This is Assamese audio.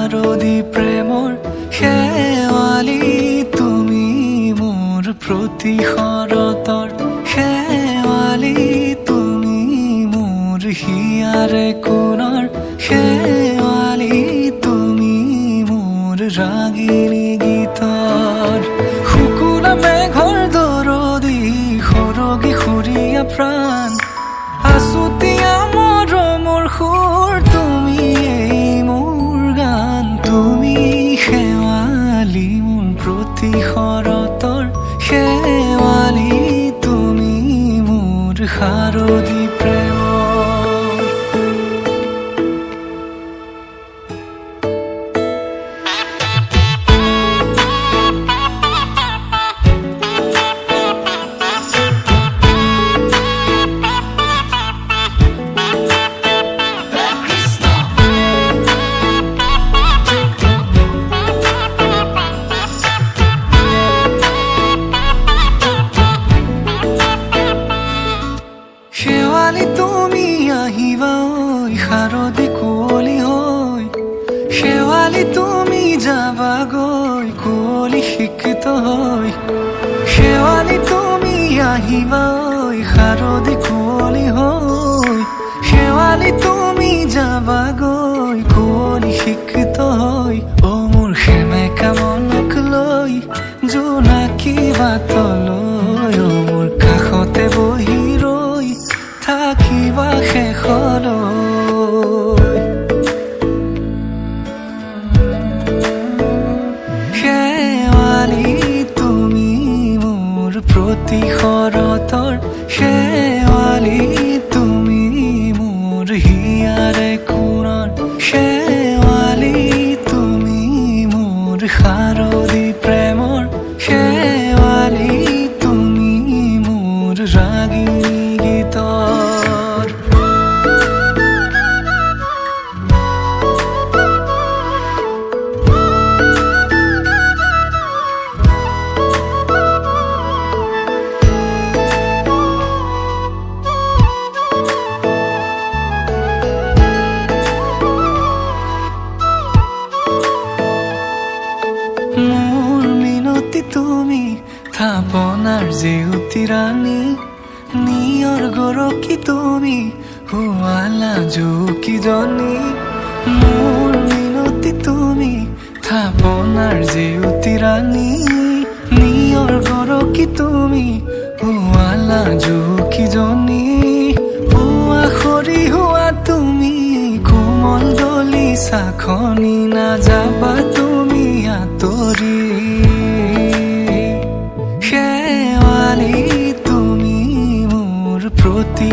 শাৰদী প্ৰেমৰ শেৱালি তুমি মোৰ প্ৰতি শৰতৰ শেৱালি তুমি মোৰ হিয়াৰে কোণৰ শেৱালি তুমি মোৰ ৰাগিনী গীতৰ শুকুলা মেঘৰ দৰদি সৰগী সুৰীয়া প্ৰাণ আছুতীয়া মৰমৰ সুৰ তুমি মোৰ গান তুমি শেৱালি মোৰ প্ৰতি শৰতৰ শেৱালি তুমি মোৰ শাৰদী প্ৰেমৰ শেৱালি তুমি আহিবা ঐ শাৰদী কুঁৱলী হৈ শেৱালি তুমি যাবাগৈ কুঁৱলী শিক্ষিত হৈ শেৱালি তুমি আহিবা ঐ শাৰদী কুঁৱলী হৈ শেৱালি তুমি যাবাগৈ কুঁৱলী শিক্ষিত হৈ অ মোৰ সেমেকা মনক লৈ জোনাকী বাটলৈ অ মোৰ কাষতে বহি থাকিবা শেষলৈ শেৱালি তুমি মোৰ প্ৰতি শৰতৰ শেৱালি তুমি মোৰ হিয়াৰে কোণৰ শেৱালি তুমি মোৰ শাৰদী প্ৰেমৰ শেৱালি তুমি মোৰ ৰাগিনী গীতৰ মোৰ মিনতি তুমি থাপনাৰ জেউতি ৰাণী নিয়ৰ গৰকী তুমি শুৱালা জুকিজনী মোৰ মিনতি তুমি থাপনাৰ জেউতি ৰাণী নিয়ৰ গৰকী তুমি শুৱালা জুকিজনী পুৱা খৰি হোৱা তুমি কোমল দলি চাখনি নাযাবা তুমি আঁতৰি শেৱালি তুমি মোৰ প্ৰতি